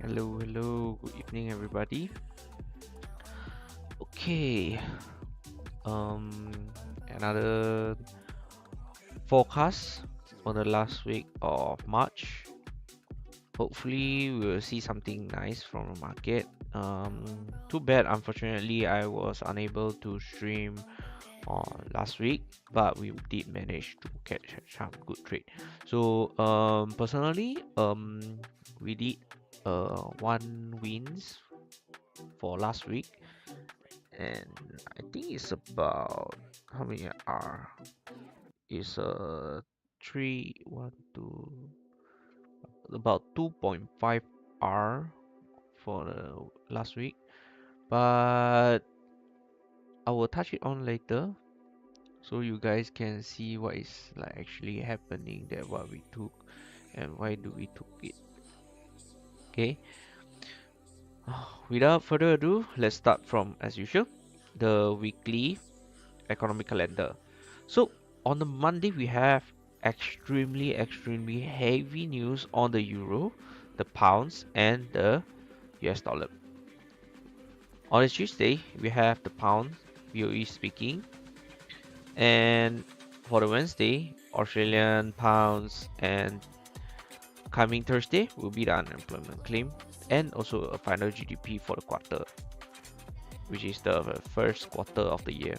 Hello, good evening everybody. Okay, um, another forecast for the last week of March. Hopefully, we will see something nice from the market. Too bad, unfortunately, I was unable to stream on last week, but we did manage to catch some good trade. So, personally, we did one wins for last week, and I think it's about how many R? It's three one two about 2.5 R for the last week, but I will touch it on later so you guys can see what is like actually happening there, what we took and why do we took it. Okay, without further ado, let's start from as usual the weekly economic calendar. So on the Monday we have extremely heavy news on the euro, the pounds, and the US dollar. On the Tuesday we have the pound, BOE speaking, and for the Wednesday, Australian pounds, and coming Thursday will be the unemployment claim and also a final GDP for the quarter, which is the first quarter of the year.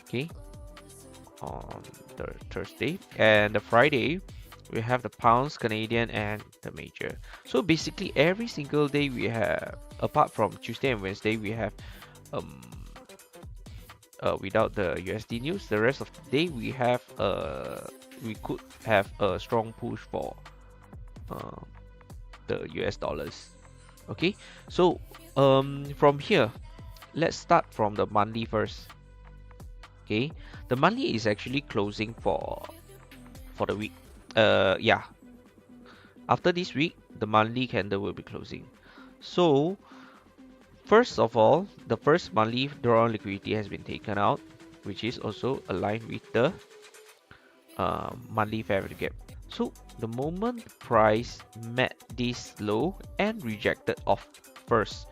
Okay, on the Thursday, and the Friday we have the pounds, Canadian, and the major. So basically every single day we have, apart from Tuesday and Wednesday, we have um without the USD news. The rest of the day we could have a strong push for uh, the US dollars. Okay, so from here, let's start from the monthly first. Okay, the monthly is actually closing for the week. Yeah, after this week, the monthly candle will be closing. So, first of all, the first monthly drawn liquidity has been taken out, which is also aligned with the monthly fair value gap. So, the moment price met this low and rejected off first,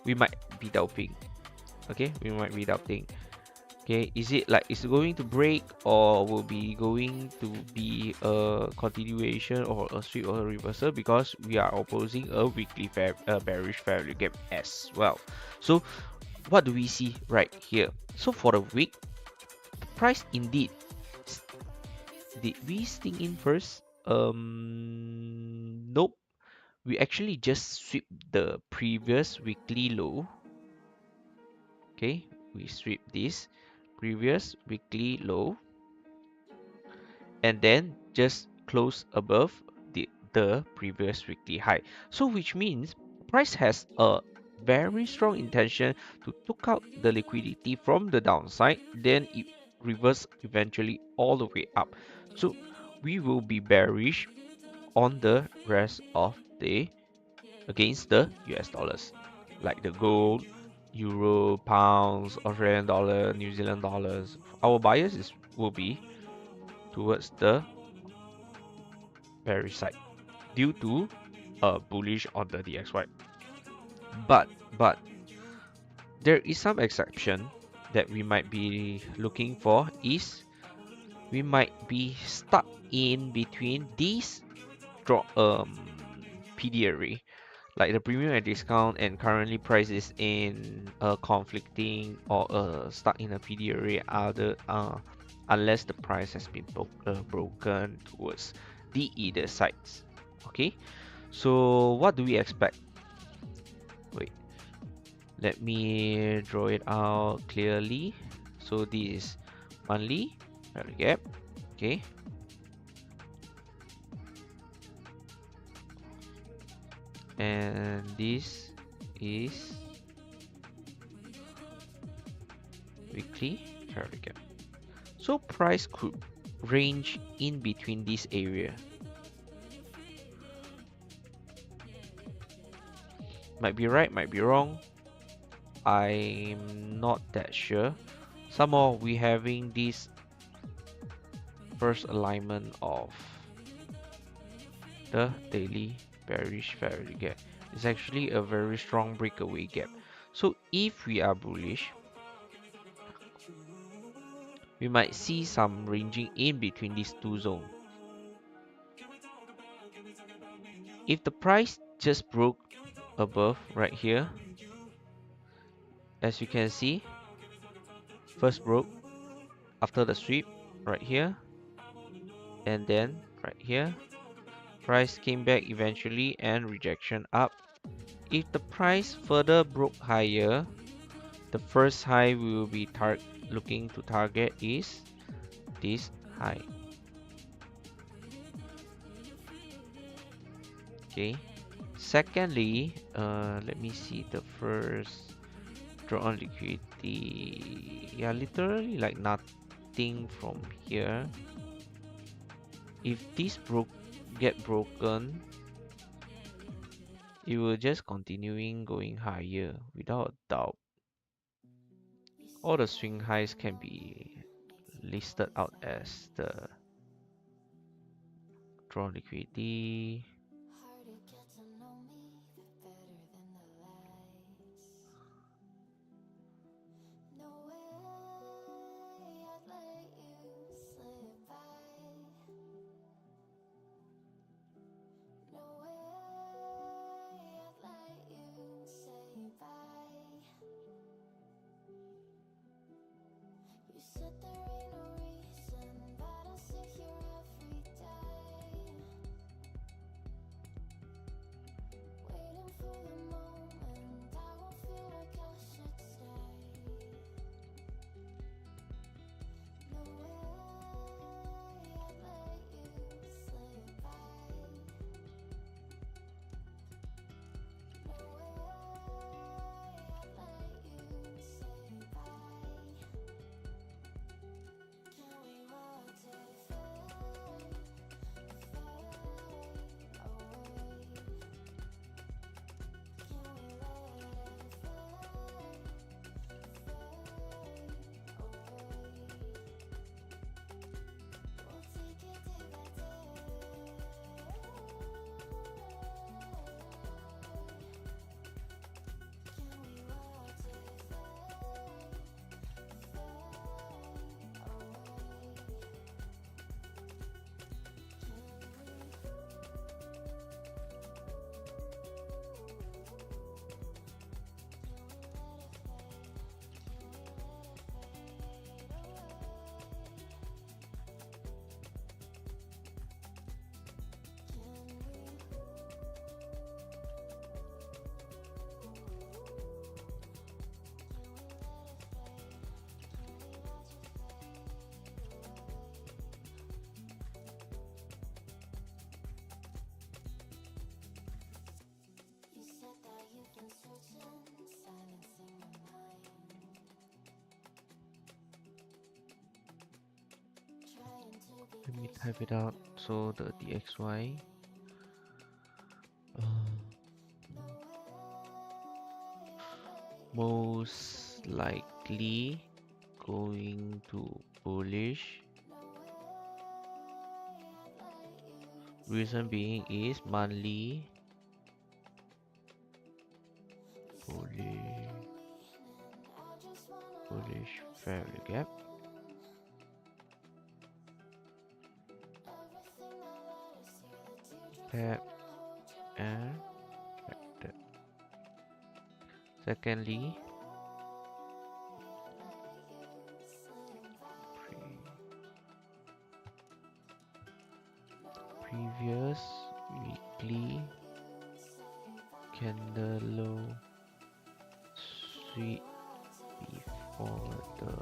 we might be doubting. Okay, we might be doubting. Okay, is it like it's going to break or will be going to be a continuation or a sweep or a reversal, because we are opposing a weekly bearish fair value gap as well. So what do we see right here? So for the week, the price indeed, did we sting in first? Nope. We actually just sweep the previous weekly low. Okay, we sweep this previous weekly low and then just close above the previous weekly high. So which means price has a very strong intention to took out the liquidity from the downside, then it reverse eventually all the way up. So we will be bearish on the rest of the against the US dollars, like the gold, euro, pounds, Australian dollar, New Zealand dollars. Our bias will be towards the bearish side due to bullish on the DXY. But there is some exception that we might be looking for, is we might be stuck in between these drop PD array, like the premium and discount, and currently prices in conflicting or stuck in a PD array other unless the price has been broken towards the either sides. Okay, so what do we expect? Wait, let me draw it out clearly. So this is monthly value gap. Okay, and this is weekly value gap. So price could range in between this area. Might be right, might be wrong. I'm not that sure. Somehow we having this first alignment of the daily bearish fair value gap. It's actually a very strong breakaway gap. So if we are bullish, we might see some ranging in between these two zones. If the price just broke above right here, as you can see, first broke after the sweep right here, and then right here, price came back eventually and rejection up. If the price further broke higher, the first high we will be looking to target is this high. Okay. Secondly, let me see the first draw on liquidity. Yeah, literally like nothing from here. If this get broken, it will just continuing going higher without doubt. All the swing highs can be listed out as the draw liquidity. Let me type it out. So the DXY most likely going to bullish. Reason being is monthly bullish fair value gap. Tap and tap. Secondly, previous weekly candle low sweep before the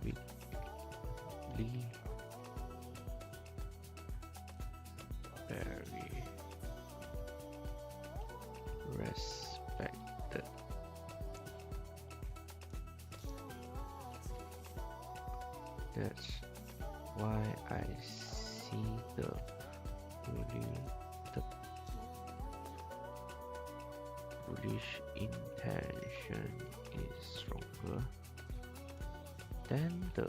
weekly very respected. That's why I see the bullish intention is stronger than the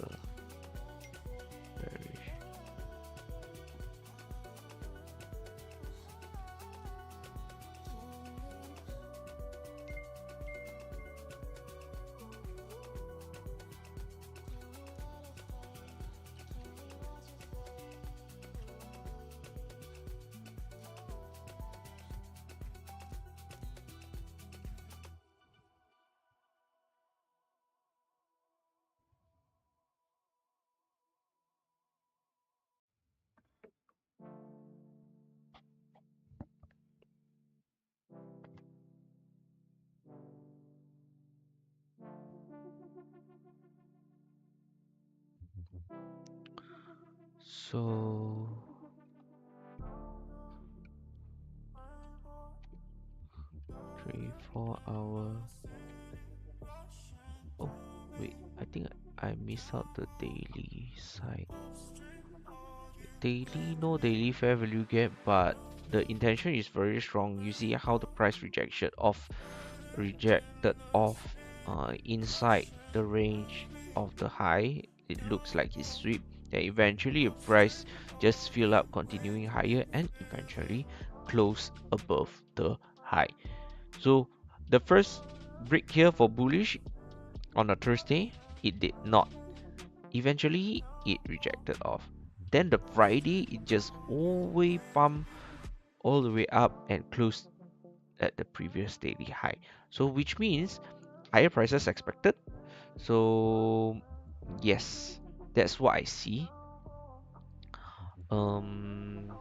So 3 4 hour. Oh wait, I think I missed out the daily side. Daily, no daily fair value gap, but the intention is very strong. You see how the price rejected off inside the range of the high. It looks like it's sweep. Then eventually the price just fill up, continuing higher, and eventually close above the high. So the first break here for bullish on a Thursday, it did not. Eventually, it rejected off. Then the Friday, it just always pumped all the way up and closed at the previous daily high. So which means higher prices expected. So yes, that's what I see. Um,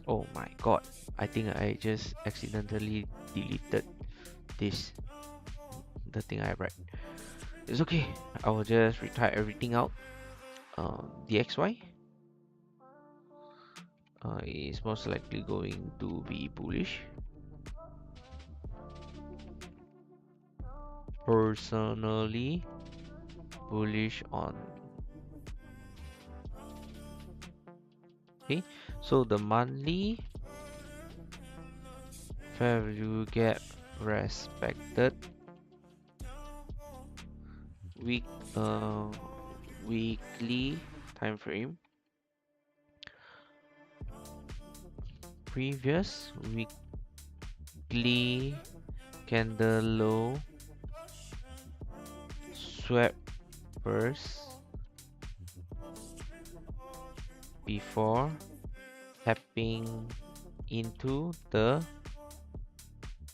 oh my god, I think I just accidentally deleted this, the thing I read. It's okay, I will just retire everything out. The XY is most likely going to be bullish. Personally, bullish on. Okay, so the monthly fair value gap respected. Week uh Weekly time frame, previous weekly candle low swept first before tapping into the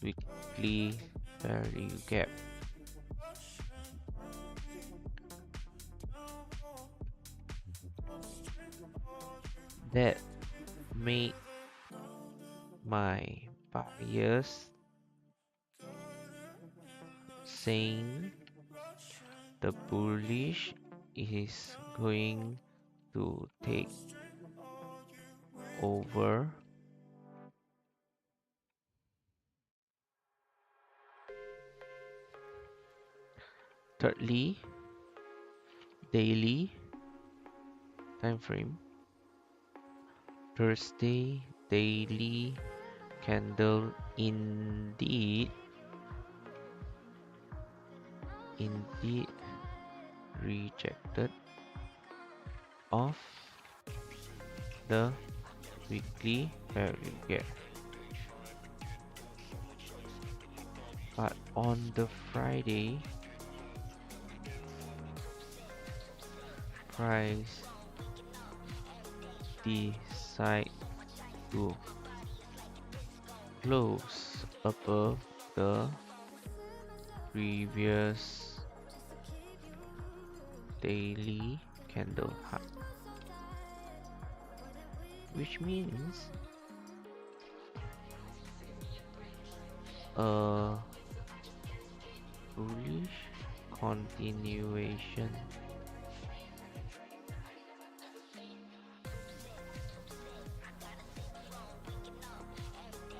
weekly value gap. That made my buyers saying the bullish is going to take over. Thirdly, daily time frame, Thursday daily candle indeed rejected off the weekly value gap, but on the Friday price decide to close above the previous daily candle high, which means a bullish continuation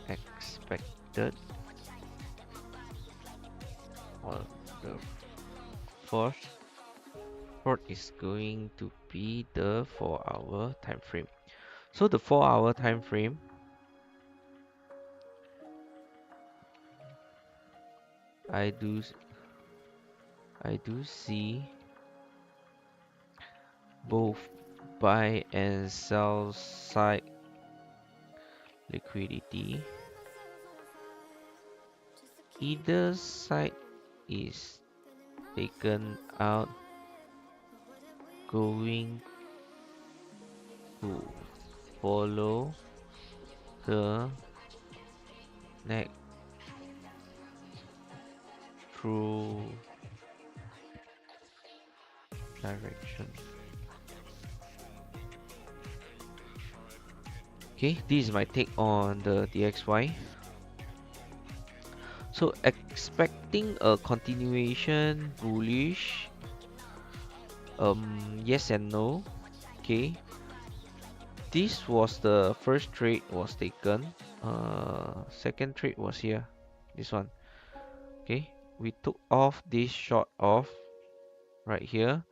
expected on the fourth. Fourth is going to be the 4-hour time frame. So the 4-hour time frame, I do see both buy and sell side liquidity. Either side is taken out, going to follow the next through direction. Okay, this is my take on the DXY. So expecting a continuation bullish, yes and no. Okay, this was the first trade was taken. Second trade was here, this one. Okay, we took off this short off right here,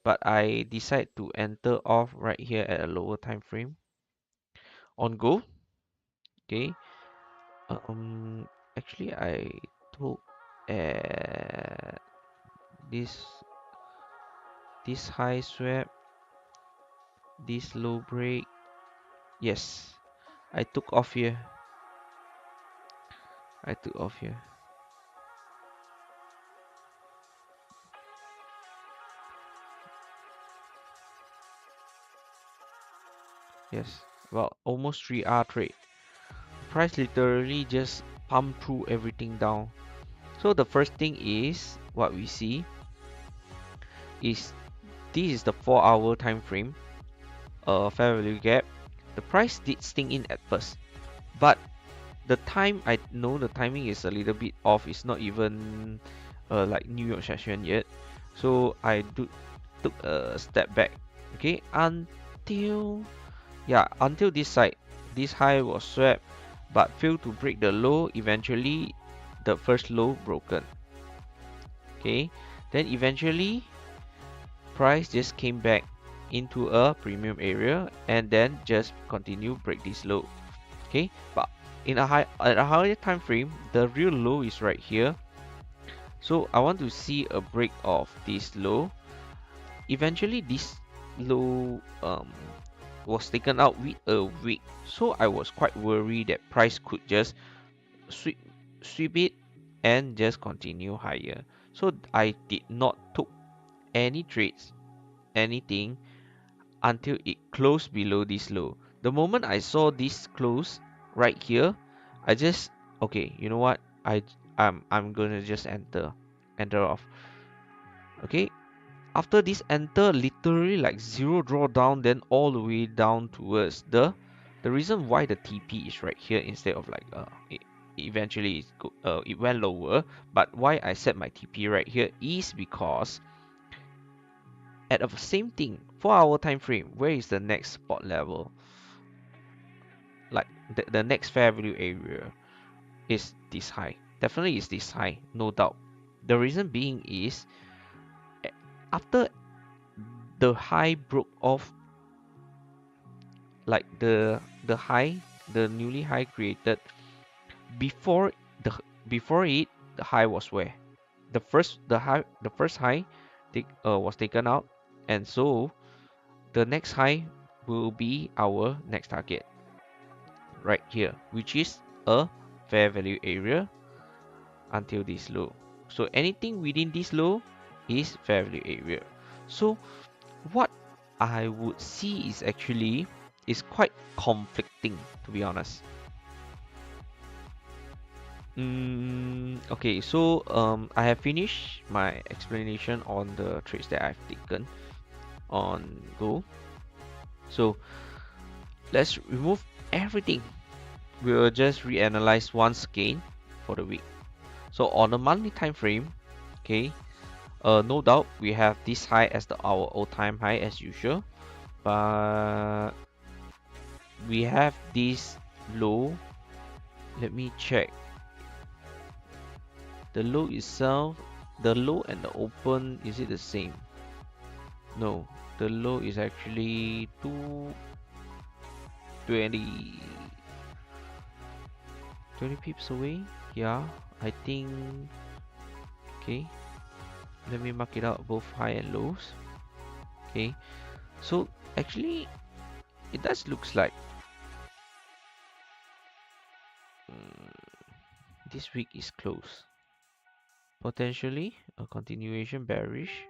but I decide to enter off right here at a lower time frame on go. Okay, um, actually I took at this high swap, this low break. Yes, I took off here. I took off here. Yes, well, almost 3R trade. Price literally just pumped through everything down. So the first thing is what we see is this is the 4-hour time frame, fair value gap. The price did sting in at first, but the time, I know the timing is a little bit off. It's not even like New York session yet, so I took a step back. Okay, until this side, this high was swept, but failed to break the low. Eventually, the first low broken. Okay, then eventually price just came back into a premium area and then just continue break this low. Okay, but at a higher time frame, the real low is right here. So I want to see a break of this low. Eventually this low was taken out with a wick, so I was quite worried that price could just sweep sweep it and just continue higher. So I did not took any trades, anything, until it closed below this low. The moment I saw this close right here, I just, okay, you know what? I'm gonna just enter off. Okay, after this enter, literally like zero drawdown, then all the way down towards the reason why the TP is right here instead of like eventually it went lower. But why I set my TP right here is because at the same thing, 4-hour time frame, where is the next support level? Like the next fair value area is this high. Definitely is this high, no doubt. The reason being is after the high broke off, like the high, the newly high created before the before it, the high was where the first high was taken out, and so the next high will be our next target right here, which is a fair value area until this low. So anything within this low is fair value area. So what I would see is actually is quite conflicting, to be honest. Okay, so I have finished my explanation on the trades that I've taken on Go. So let's remove everything. We'll just reanalyze once again for the week. So on a monthly time frame, okay, no doubt we have this high as our all-time high as usual, but we have this low. Let me check the low itself. The low and the open, is it the same? No, the low is actually 220 20 pips away. Yeah, I think. Okay, let me mark it out both high and lows. Okay, so actually it does looks like this week is close. Potentially a continuation bearish.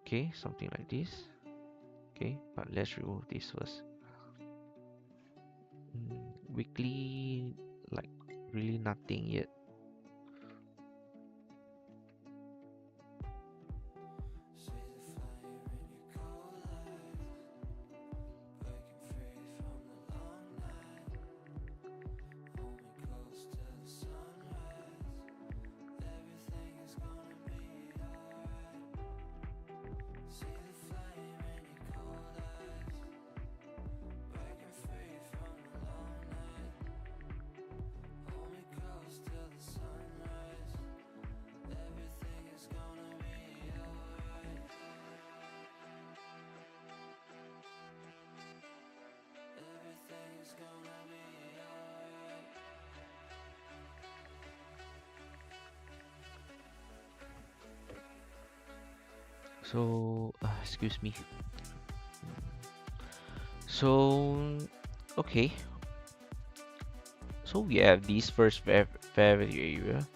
Okay, something like this. Okay, but let's remove this first. Weekly, like really nothing yet. So excuse me. So okay, so we have this first fair value area.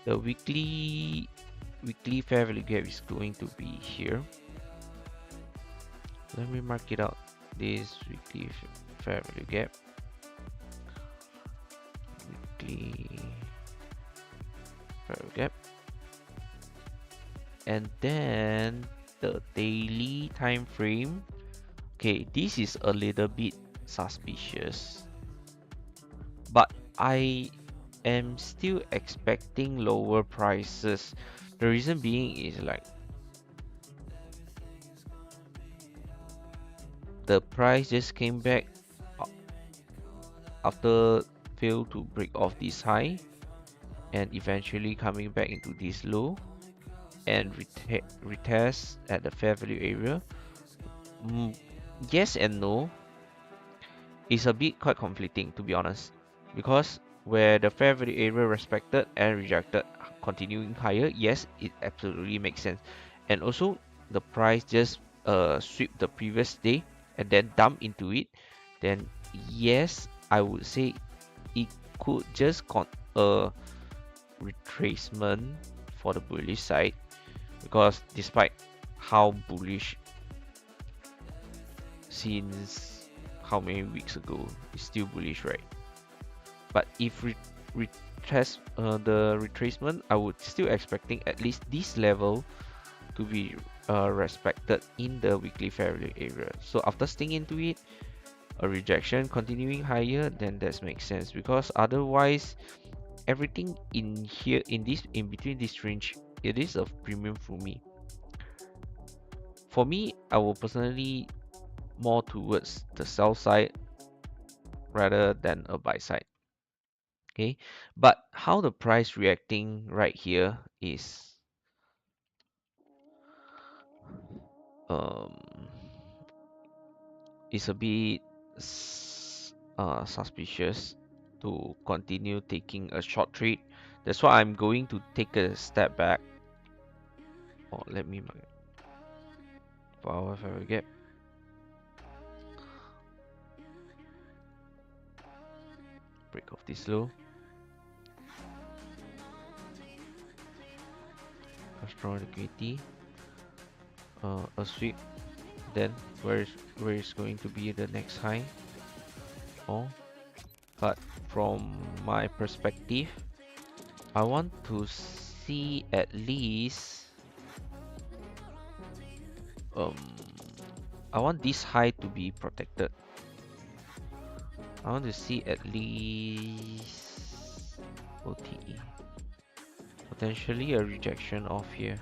The weekly fair value gap is going to be here. Let me mark it out. This weekly fair value gap. Weekly fair value gap. And then the daily time frame. Okay, this is a little bit suspicious, but I am still expecting lower prices. The reason being is like the price just came back after failed to break off this high and eventually coming back into this low and retest at the fair value area. Mm, yes and no. It's a bit quite conflicting, to be honest, because where the fair value area respected and rejected continuing higher, yes, it absolutely makes sense. And also the price just sweep the previous day and then dump into it, then yes, I would say it could just retracement for the bullish side, because despite how bullish since how many weeks ago, it's still bullish, right? But if the retracement, I would still expecting at least this level to be respected in the weekly fair value area. So after staying into it, a rejection continuing higher, then that makes sense, because otherwise everything in here in between this range, it is a premium for me. For me, I will personally more towards the sell side rather than a buy side. Okay, but how the price reacting right here um is a bit suspicious to continue taking a short trade. That's why I'm going to take a step back. Oh, let me mark power if I get break off this low. A strong liquidity, a sweep. Then where is going to be the next high? Oh, but from my perspective, I want to see at least um I want this high to be protected. I want to see at least OTE. Potentially a rejection off here.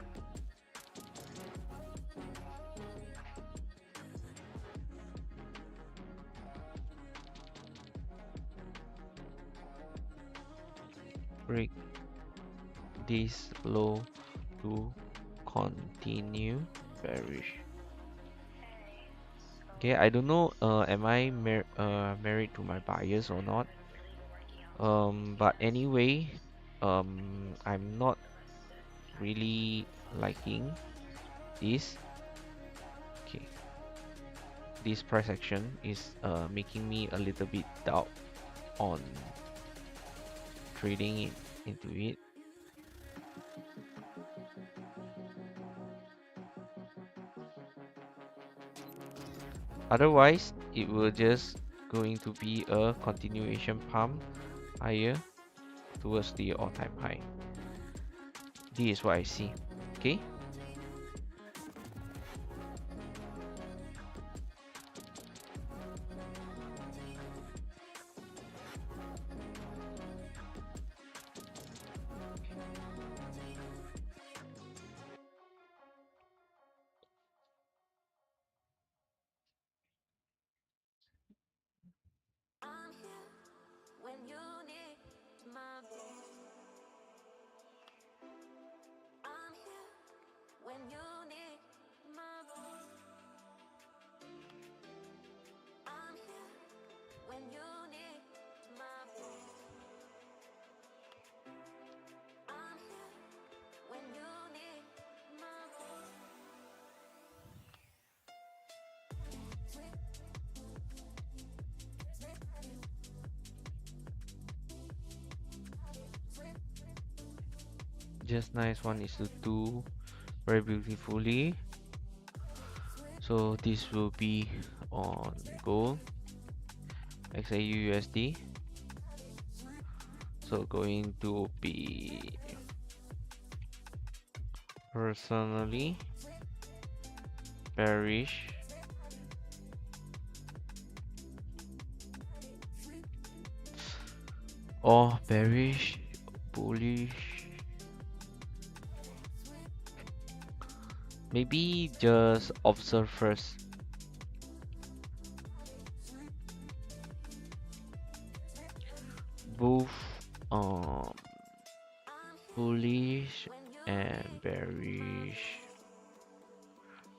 Break this low to continue bearish. Okay, I don't know am I married to my buyers or not. But anyway, I'm not really liking this. Okay, this price action is making me a little bit doubt on trading it into it. Otherwise, it will just going to be a continuation pump higher towards the all-time high. This is what I see. Okay. Just nice, 1:2, very beautifully. So this will be on gold, XAU USD. So going to be personally bearish, or bearish, bullish. Maybe just observe first. Both um bullish and bearish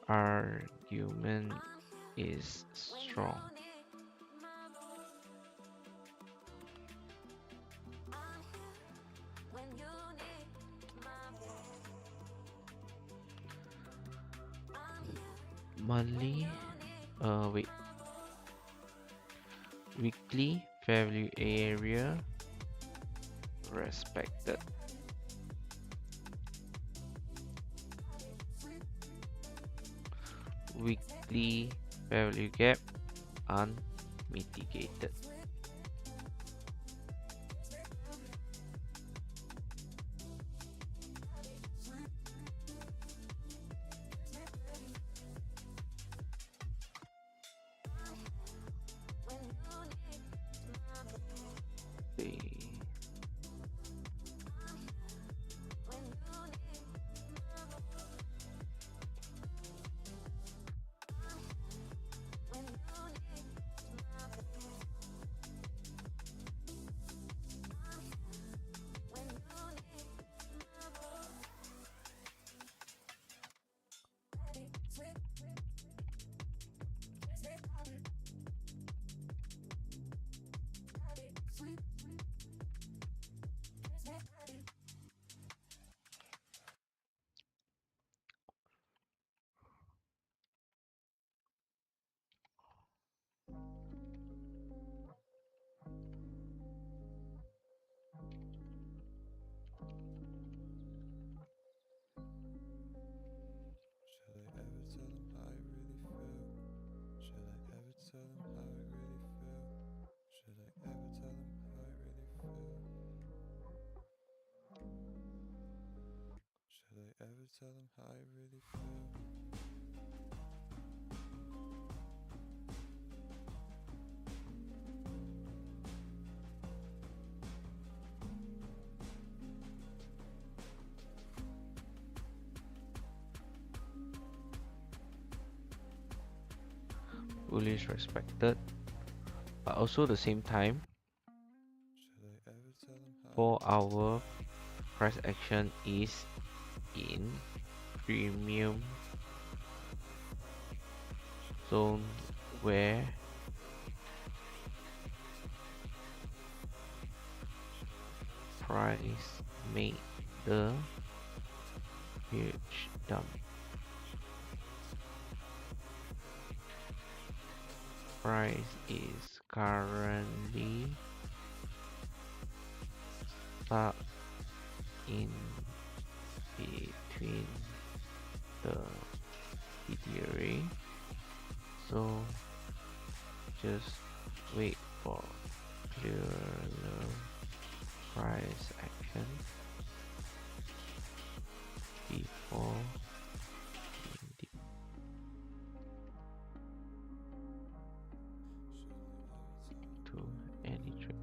argument is strong. Monthly, wait, weekly fair value area respected. Weekly fair value gap unmitigated. Okay. Bullish respected, but also the same time 4-hour price action is in premium zone where price made the huge dump. Price is currently stuck in between the PTA, so just wait for clearer price action before to any trade.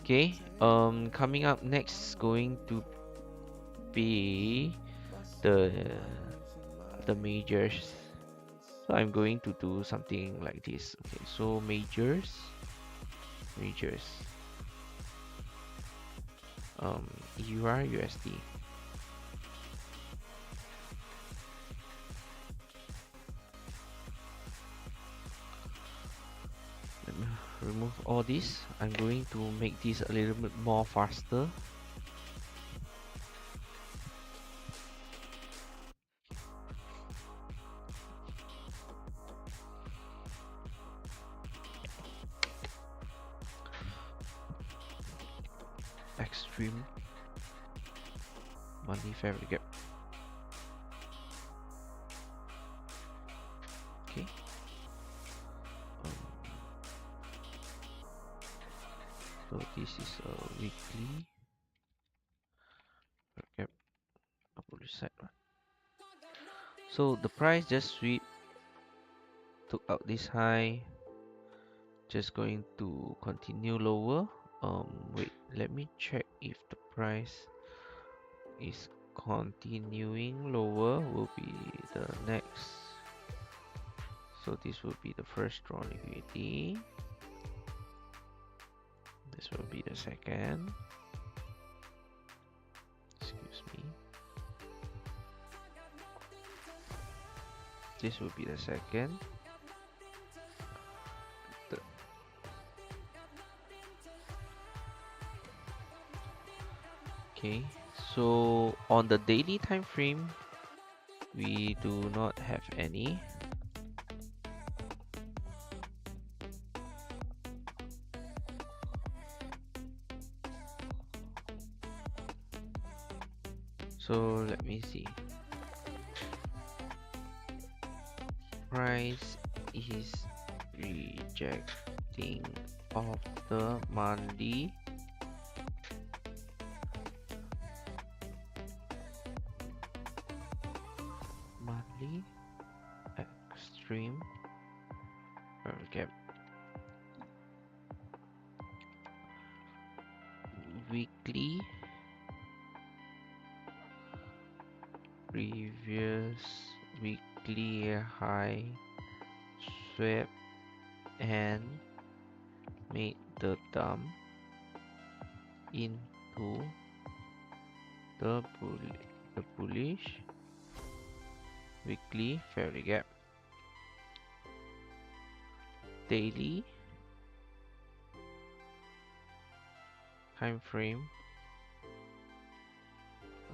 Okay, coming up next is going to be the majors. So I'm going to do something like this. Okay, so majors, EUR USD. Let me remove all this. I'm going to make this a little bit more faster. extreme monthly fair value gap. Okay. Um, so this is a weekly gap. I'll put this side one. So the price just sweep, took out this high, just going to continue lower. Wait, let me check if the price is continuing lower. Will be the next. So this will be the first draw liquidity. This will be the second. Excuse me. This will be the second. Okay, so on the daily time frame, we do not have any. So let me see. Price is rejecting of the monthly extreme gap. Weekly previous weekly high swept and made the dump into the bullish weekly fair value gap. Daily time frame,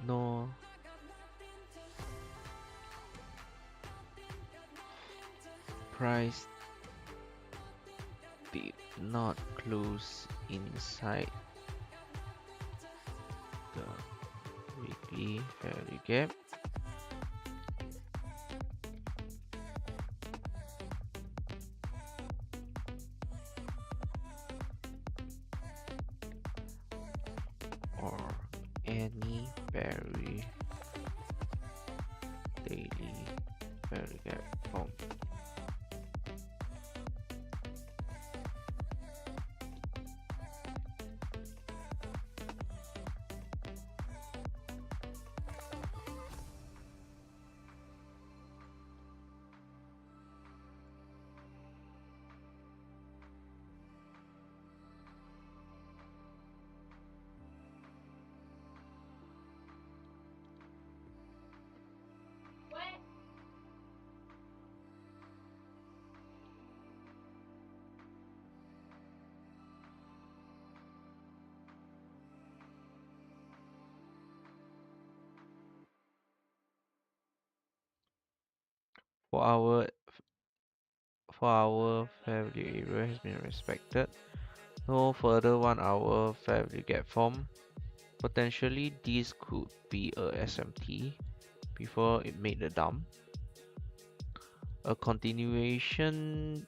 no price did not close inside the weekly fair value gap. Or any daily fair value gap form. For our fair value area has been respected. No further 1 hour fair value gap form. Potentially this could be a SMT before it made the dump. A continuation.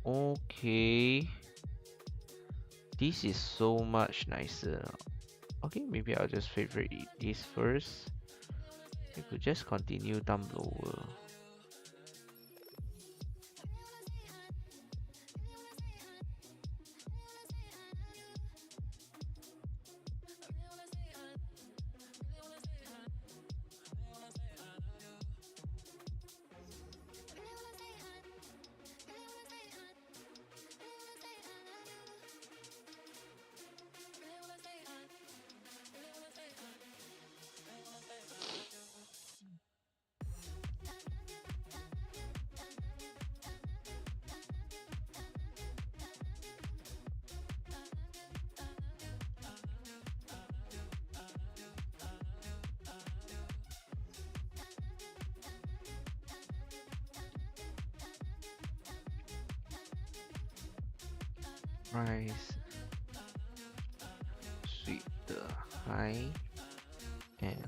Okay, this is so much nicer. Okay, maybe I'll just favorite this first. You could just continue dump lower. Price high and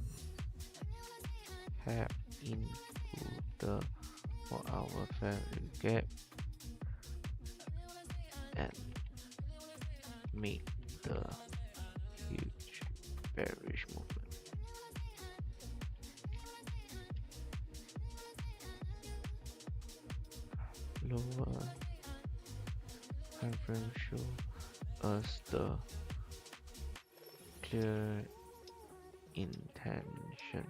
tap into the 4-hour value gap and make the huge bearish movement. Lower time frame show us the clear intention.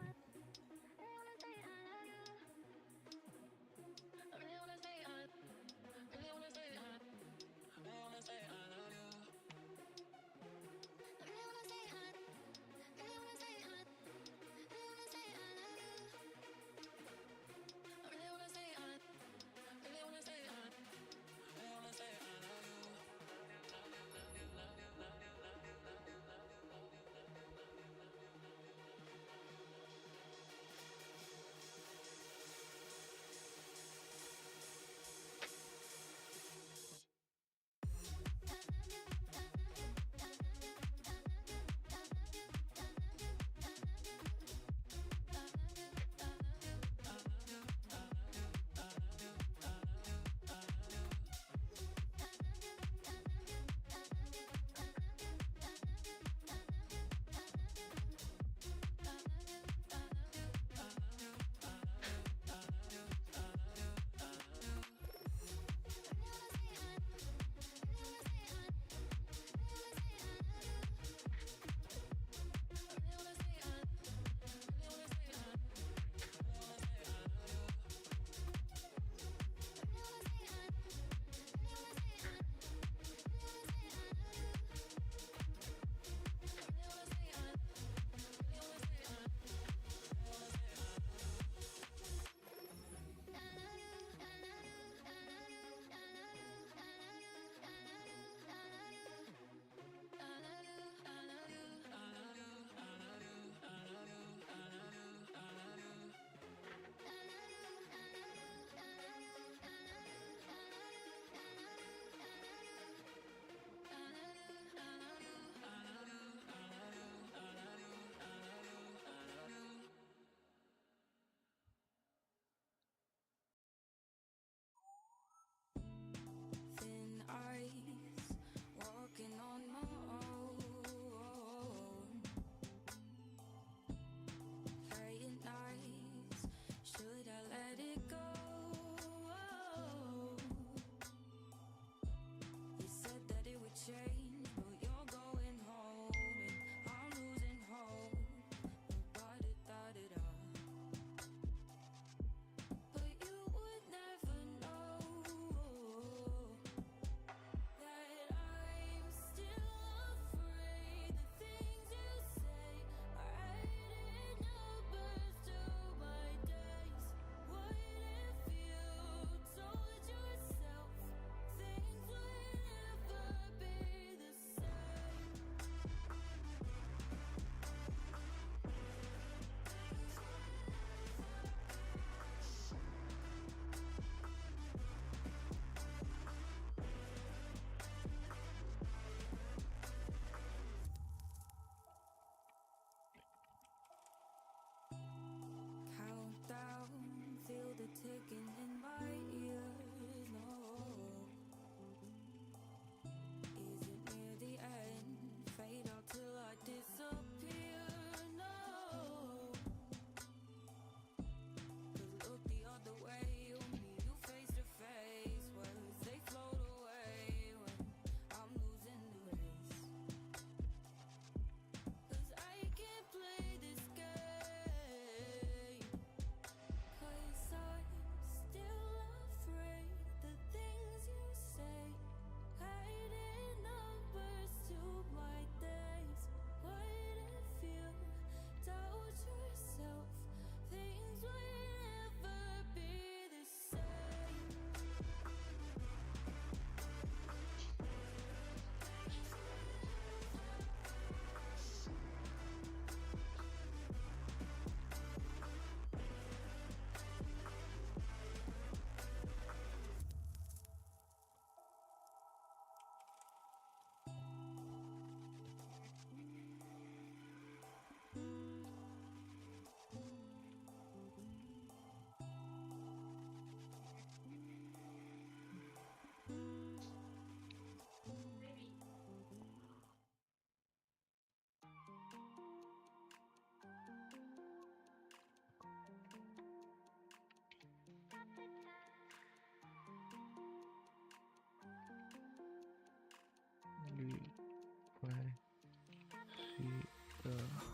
Still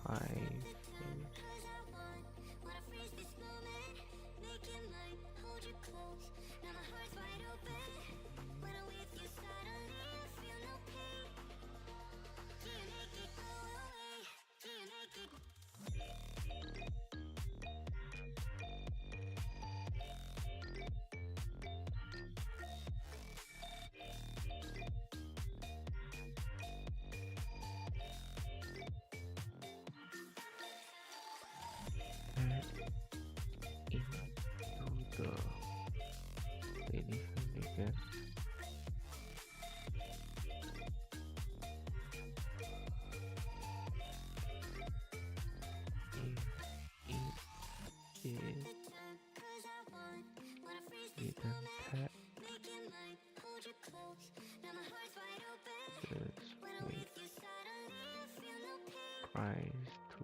5 into the daily figure. It is hidden tag. Just wait price to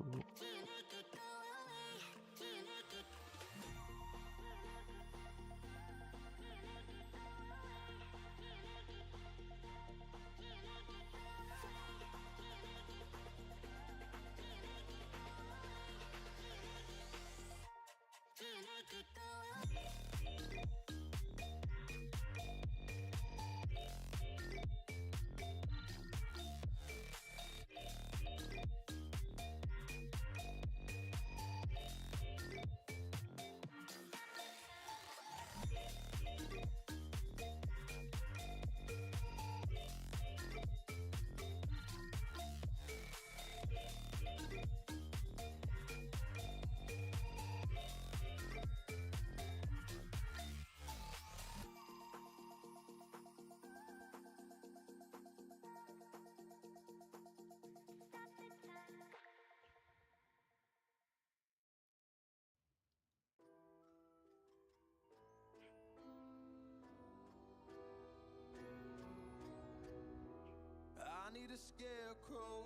I need a scarecrow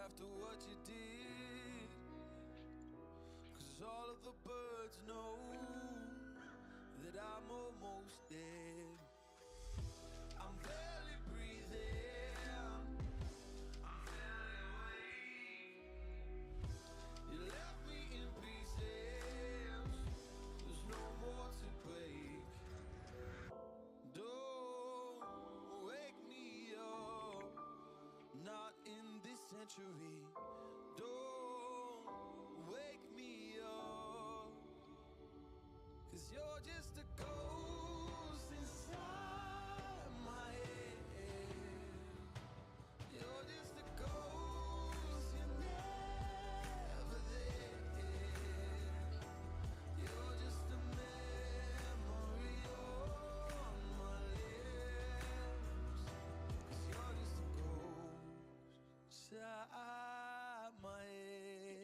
after what you did, 'cause all of the birds know that I'm almost dead. I'm barely breathing, I'm barely awake. You left me in pieces, there's no more to break. Don't wake me up, not in this century. Don't wake me up, 'cause you're just a ghost inside my head. You're just a ghost, you're never there. You're just a memory on my lips, 'cause you're just a ghost inside my head.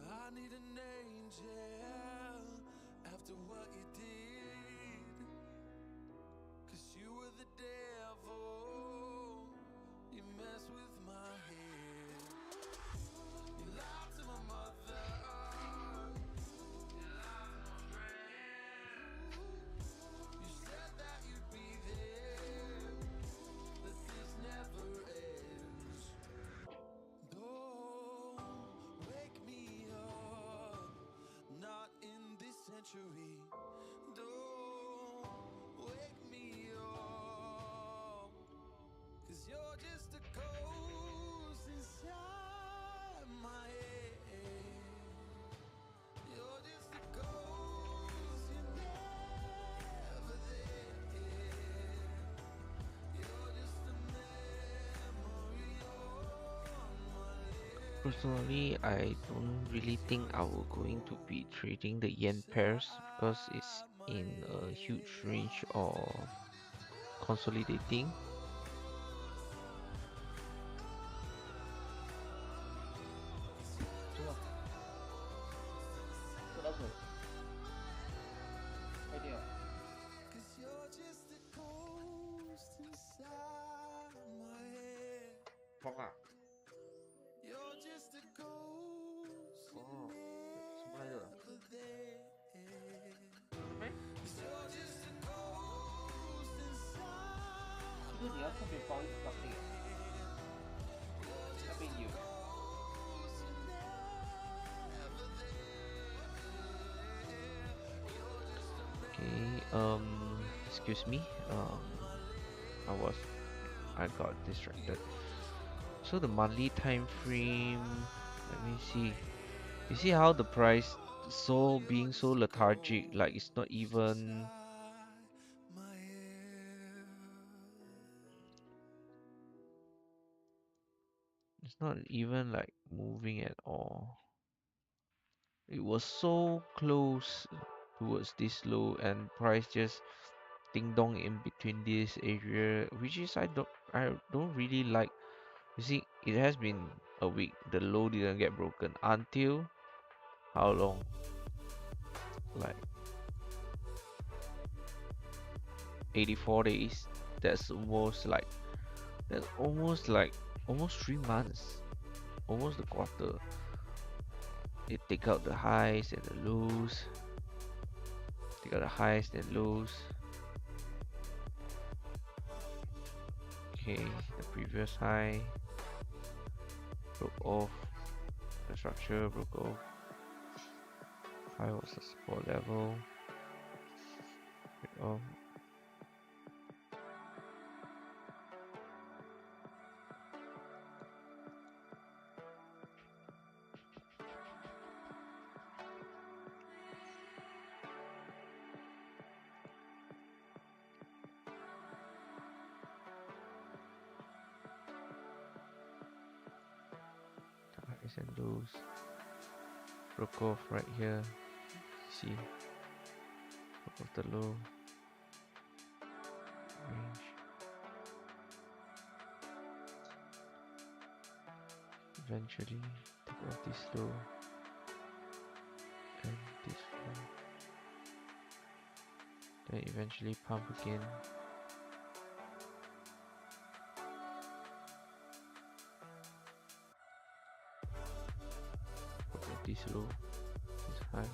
I need an angel after what you did, 'cause you were the devil, you messed with my head. You lied to my mother, you lied to my friends. You said that you'd be there, that this never ends. Don't wake me up, not in this century. Don't wake me up, 'cause you're just a ghost inside my head. You're just a ghost, you're never there. You're just a memory on my lips. Personally, I don't really think I will going to be trading the yen pairs because it's in a huge range of consolidating. Semua. Kau dah apa? Idea. Phong à? You're just a ghost, you're Oh, semua ada. never there. Apa? 'Cause you're just a ghost inside 这个你要 my 特别包一个 plastic 啊，head. You're 那 just 边 a 有。ghost, you're never there. You're just a Okay, excuse me. I was I got distracted. So the monthly time frame, let me see. You see how the price so being so lethargic, like my head. it's not even like moving at all. It was so close towards this low and price just ding dong in between this area, which is I don't really like. You see, it has been a week. The low didn't get broken until how long? Like 84 days. That's almost like that's almost 3 months, almost a quarter. It take out the highs and the lows, take out the highs and lows. Okay, the previous high broke off, the structure broke off. High was the support level, break off. The highs and lows broke off right here. See, broke off the low range. Eventually, take off this low and this low. Then eventually pump again. Broke off this low, this high.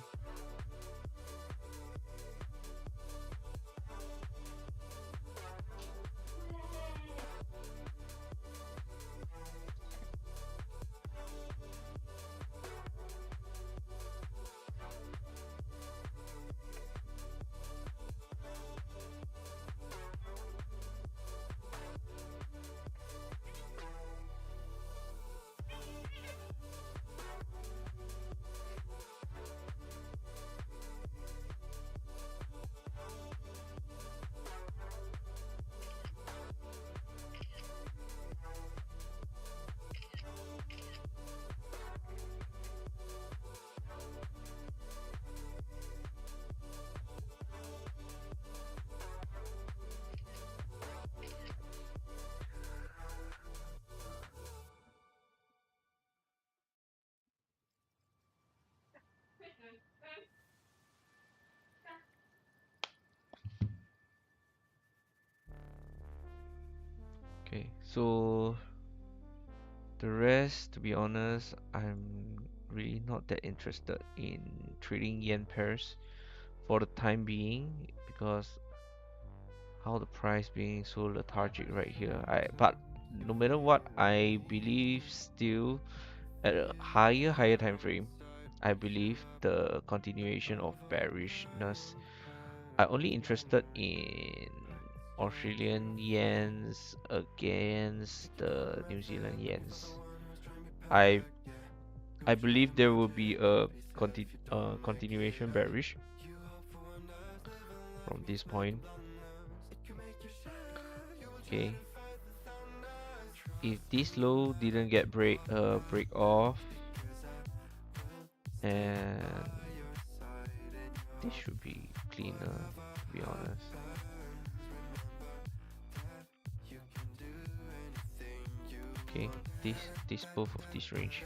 Okay, so the rest, to be honest, I'm really not that interested in trading yen pairs for the time being because how the price being so lethargic right here. But no matter what, I believe still at a higher time frame. I believe the continuation of bearishness. I only interested in Australian yens against the New Zealand yens. I I believe there will be a continuation bearish from this point. Okay, if this low didn't get break off, and this should be cleaner, to be honest. Okay, this both of this range.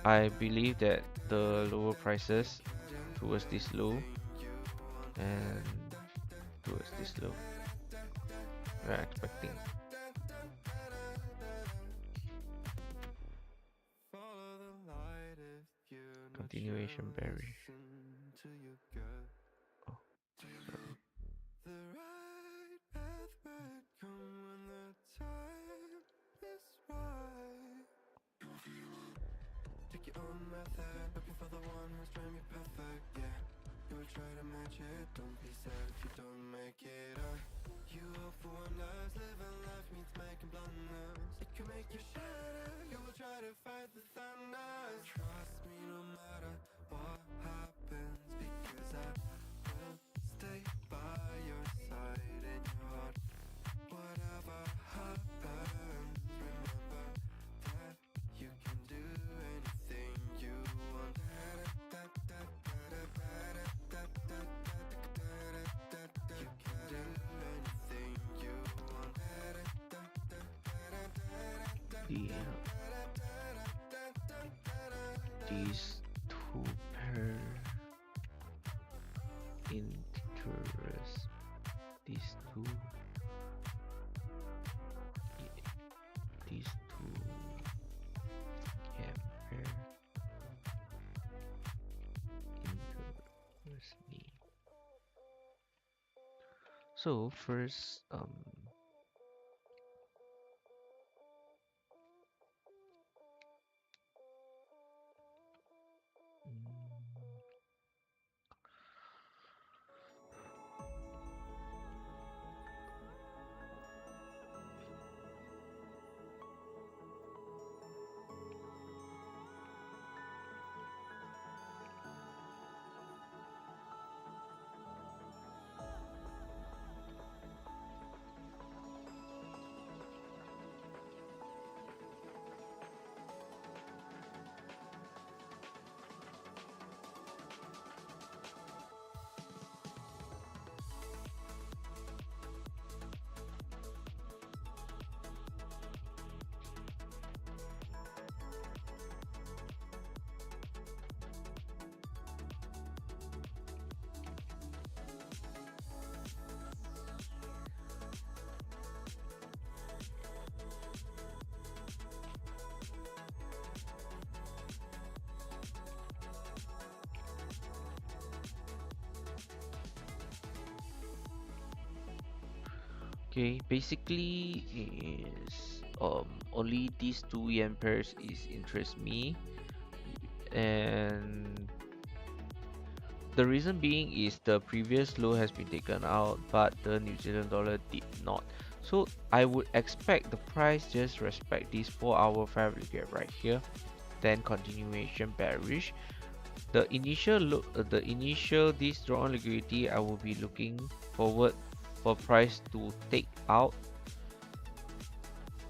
I believe that the lower prices towards this low and towards this low, we're expecting. continuation bearish. Oh, sorry. The right path might come when the time is right. Take your own method, looking for the one who's trying to be perfect, yeah. You will try to match it, don't be sad if you don't make it. You hope for wonders, living life means making blunders. It can make you shatter, you will try to fight the thunders. Trust me no matter what happens, because I will stay by your side in your heart. Whatever happens, remember that you can do anything you want. You can do anything you want. These two pair interest. These two. These two can pair interest me. So first, okay, basically is only these two yen pairs is interest me, and the reason being is the previous low has been taken out, but the New Zealand dollar did not. So I would expect the price just respect this 4-hour fair value gap right here, then continuation bearish. The initial look, the initial this draw on liquidity, I will be looking forward for price to take out,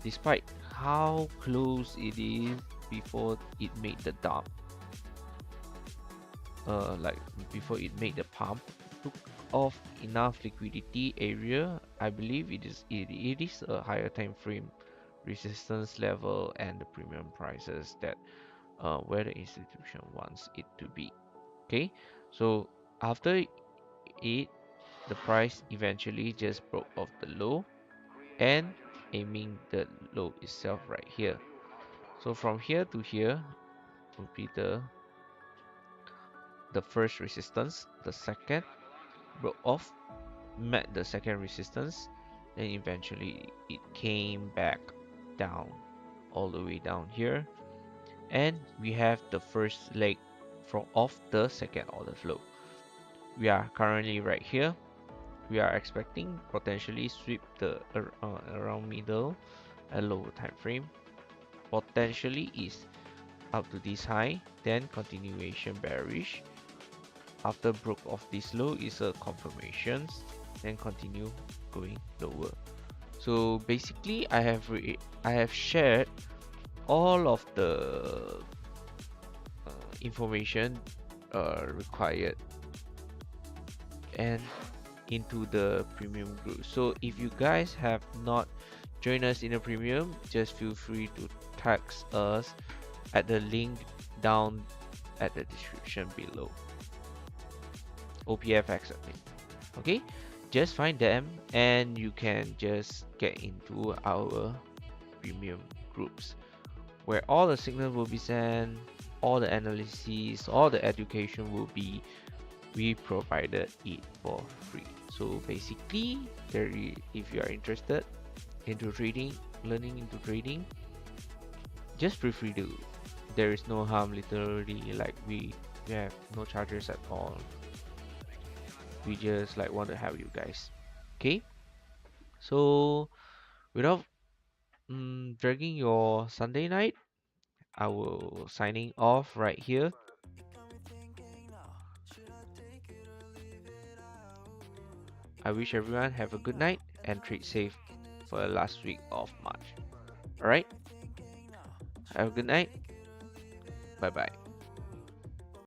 despite how close it is before it made the dump. Like before it made the pump, took off enough liquidity area. I believe it is a higher time frame resistance level and the premium prices that where the institution wants it to be. Okay, so after it, the price eventually just broke off the low and aiming the low itself right here. So from here to here would be the first resistance, the second broke off, met the second resistance, then eventually it came back down all the way down here, and we have the first leg from off the second order flow. We are currently right here. We are expecting potentially sweep the around middle and lower time frame. Potentially is up to this high, then continuation bearish. After broke off this low is a confirmation, then continue going lower. So basically I have shared all of the information required and into the premium group. So if you guys have not joined us in a premium, just feel free to text us at the link down at the description below. OPFX link. Okay, just find them and you can just get into our premium groups where all the signals will be sent, all the analysis, all the education will be we provided it for free. So basically, if you are interested into trading, learning into trading, just feel free to. There is no harm, literally. Like we have no charges at all. We just like want to help you guys. Okay, so without dragging your Sunday night, I will signing off right here. I wish everyone have a good night and trade safe for the last week of March. Alright, have a good night. Bye bye.